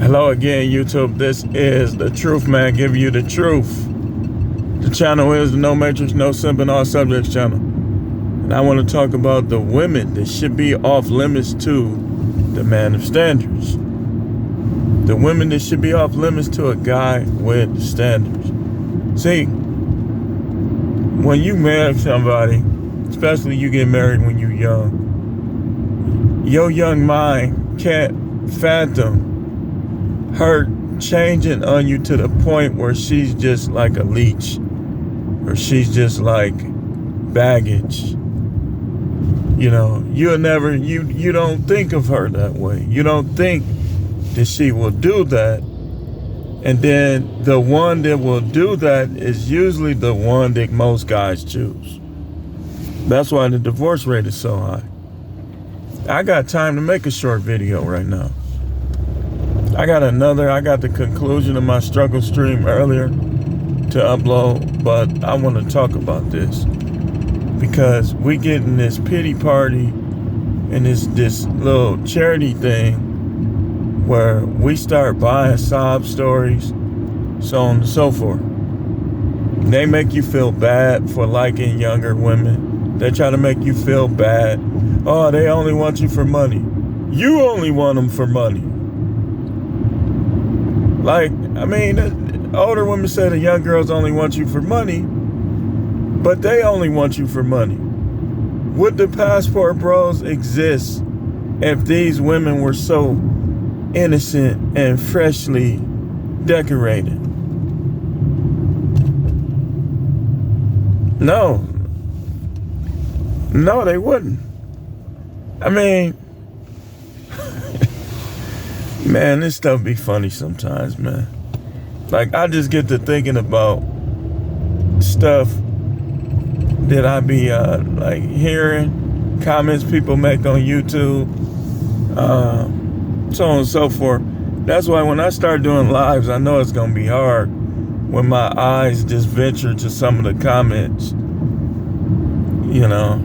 Hello again, YouTube. This is The Truth Man, giving you the truth. The channel is the No Matrix, No Simping, All Subjects channel. And I want to talk about the women that should be off limits to the man of standards. The women that should be off limits to a guy with standards. See, when you marry somebody, especially you get married when you're young, your young mind can't fathom her changing on you to the point where she's just like a leech, or she's just like baggage. You know, you don't think of her that way. You don't think that she will do that. And then the one that will do that is usually the one that most guys choose. That's why the divorce rate is so high. I got time to make a short video right now. I got the conclusion of my struggle stream earlier to upload, but I want to talk about this because we get in this pity party and this little charity thing where we start buying sob stories, so on and so forth. They make you feel bad for liking younger women. They try to make you feel bad. Oh, they only want you for money. You only want them for money. Like, I mean, older women say the young girls only want you for money, but they only want you for money. Would the passport bros exist if these women were so innocent and freshly decorated? No, they wouldn't. I mean, man, this stuff be funny sometimes, man. Like, I just get to thinking about stuff that I be like hearing, comments people make on YouTube, so on and so forth. That's why when I start doing lives, I know it's gonna be hard when my eyes just venture to some of the comments. You know,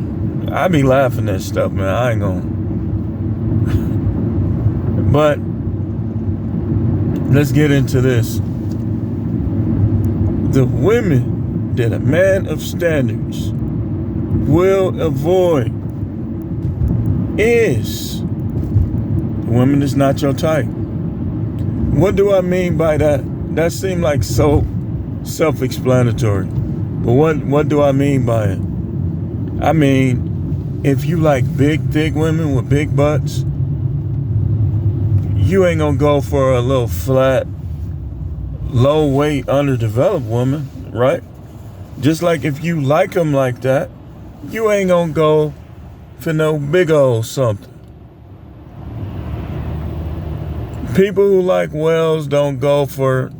I be laughing at stuff, man. I ain't gonna. But let's get into this. The women that a man of standards will avoid is the woman that's not your type. What do I mean by that? That seemed like so self-explanatory. But what do I mean by it? I mean, if you like big, thick women with big butts, you ain't gonna go for a little flat, low weight, underdeveloped woman, right? Just like if you like them like that, you ain't gonna go for no big old something. People who like whales don't go for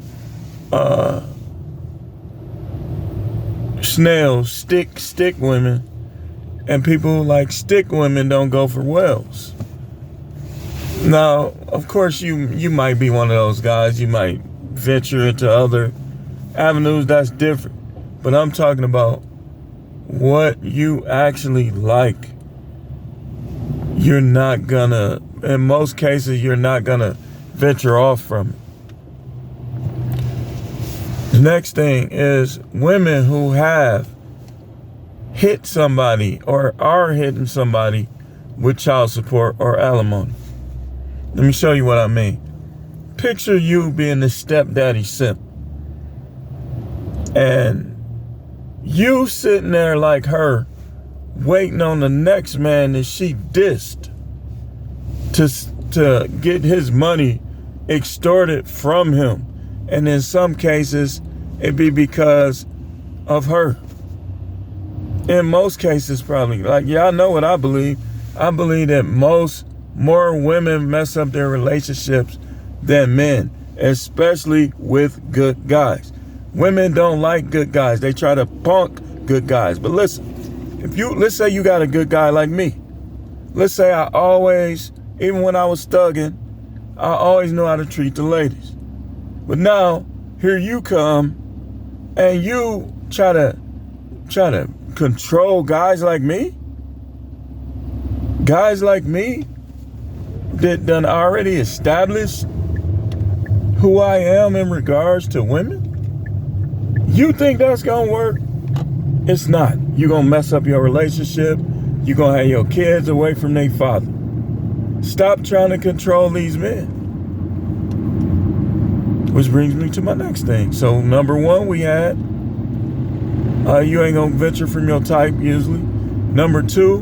snails, stick women, and people who like stick women don't go for whales. Now, of course, you might be one of those guys. You might venture into other avenues. That's different. But I'm talking about what you actually like. You're not gonna, in most cases, you're not gonna venture off from it. The next thing is women who have hit somebody or are hitting somebody with child support or alimony. Let me show you what I mean. Picture you being the stepdaddy simp. And you sitting there like her, waiting on the next man that she dissed to get his money extorted from him. And in some cases, it'd be because of her. In most cases, probably. Like, y'all know what I believe. I believe that more women mess up their relationships than men, especially with good guys. Women don't like good guys. They try to punk good guys. But listen, let's say you got a good guy like me. Let's say I always, even when I was thugging, I always knew how to treat the ladies. But now, here you come, and you try to control guys like me? Guys like me that done already established who I am in regards to women, you think that's gonna work? It's not. You're gonna mess up your relationship. You're gonna have your kids away from their father. Stop trying to control these men. Which brings me to my next thing. So number one, we had you ain't gonna venture from your type usually. Number two,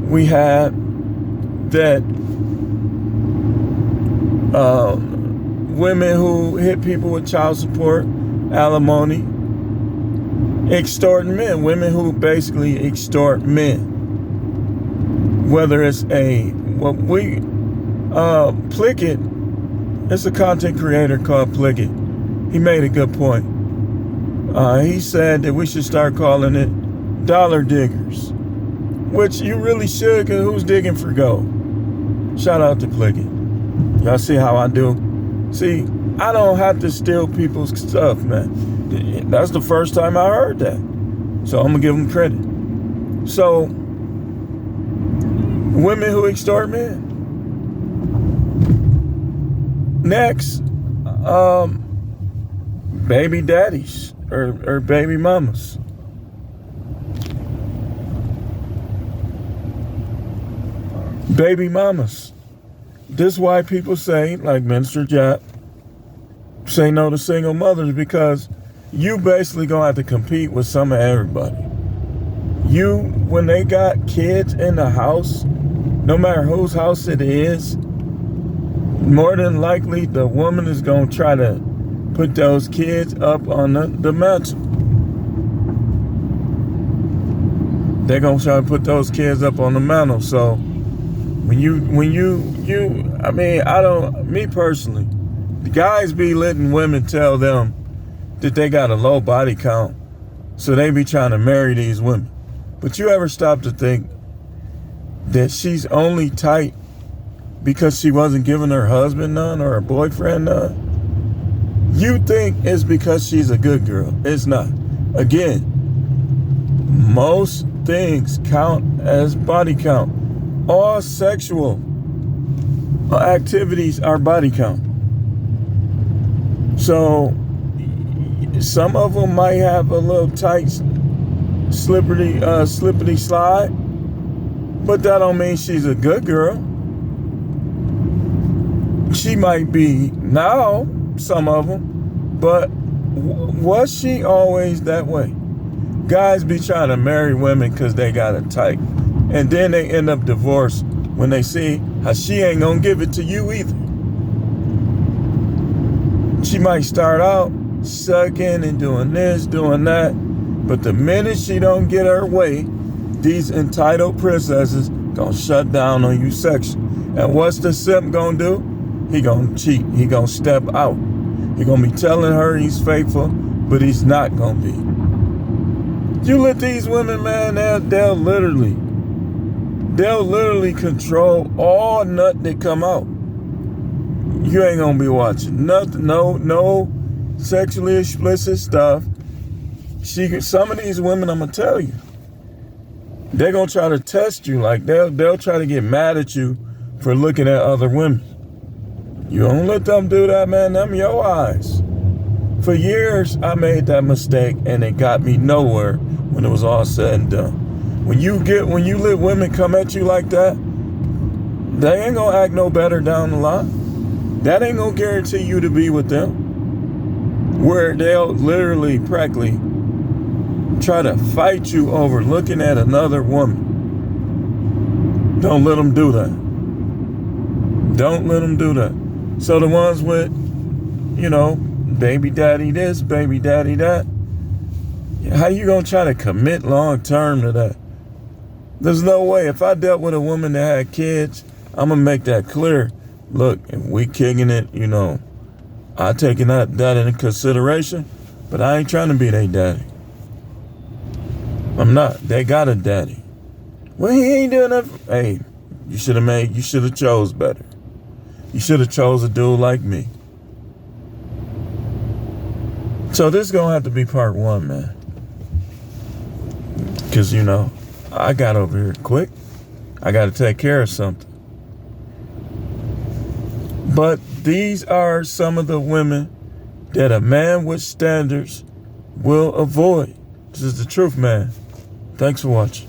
we had that women who hit people with child support, alimony, extorting men. Women who basically extort men. Whether it's Plickett, it's a content creator called Plickett. He made a good point. He said that we should start calling it dollar diggers, which you really should, because who's digging for gold? Shout out to Plickett. Y'all see how I do? See, I don't have to steal people's stuff, man. That's the first time I heard that. So I'm going to give them credit. So, women who extort men. Next, baby daddies or baby mamas. Baby mamas. This is why people say, like Minister Jap, say no to single mothers, because you basically gonna have to compete with some of everybody. When they got kids in the house, no matter whose house it is, more than likely the woman is gonna try to put those kids up on the mantle. They're gonna try to put those kids up on the mantle. So me personally, the guys be letting women tell them that they got a low body count, so they be trying to marry these women. But you ever stop to think that she's only tight because she wasn't giving her husband none or her boyfriend none? You think it's because she's a good girl. It's not. Again, most things count as body count. All sexual activities are body count. So some of them might have a little tight, slippity slide, but that don't mean she's a good girl. She might be now, some of them, but was she always that way? Guys be trying to marry women because they got it tight, and then they end up divorced when they see how she ain't gonna give it to you either. She might start out sucking and doing this, doing that, but the minute she don't get her way, these entitled princesses gonna shut down on you sexually. And what's the simp gonna do? He gonna cheat. He gonna step out. He gonna be telling her he's faithful, but he's not gonna be. You let these women, man, they'll literally control all nut that come out. You ain't gonna be watching nothing, no sexually explicit stuff. Some of these women, I'm gonna tell you, they're gonna try to test you. Like they'll try to get mad at you for looking at other women. You don't let them do that, man. Them your eyes. For years, I made that mistake, and it got me nowhere when it was all said and done. When you let women come at you like that, they ain't gonna act no better down the line. That ain't gonna guarantee you to be with them. Where they'll literally, practically try to fight you over looking at another woman. Don't let them do that. Don't let them do that. So the ones with, baby daddy this, baby daddy that, how you gonna try to commit long term to that? There's no way. If I dealt with a woman that had kids, I'm gonna make that clear. Look, if we kicking it, I taking that into consideration, but I ain't trying to be their daddy. I'm not. They got a daddy. Well, he ain't doing that. Hey, you should have chose better. You should have chose a dude like me. So this is gonna have to be part one, man. Cause I got over here quick. I gotta take care of something. But these are some of the women that a man with standards will avoid. This is the truth, man. Thanks for watching.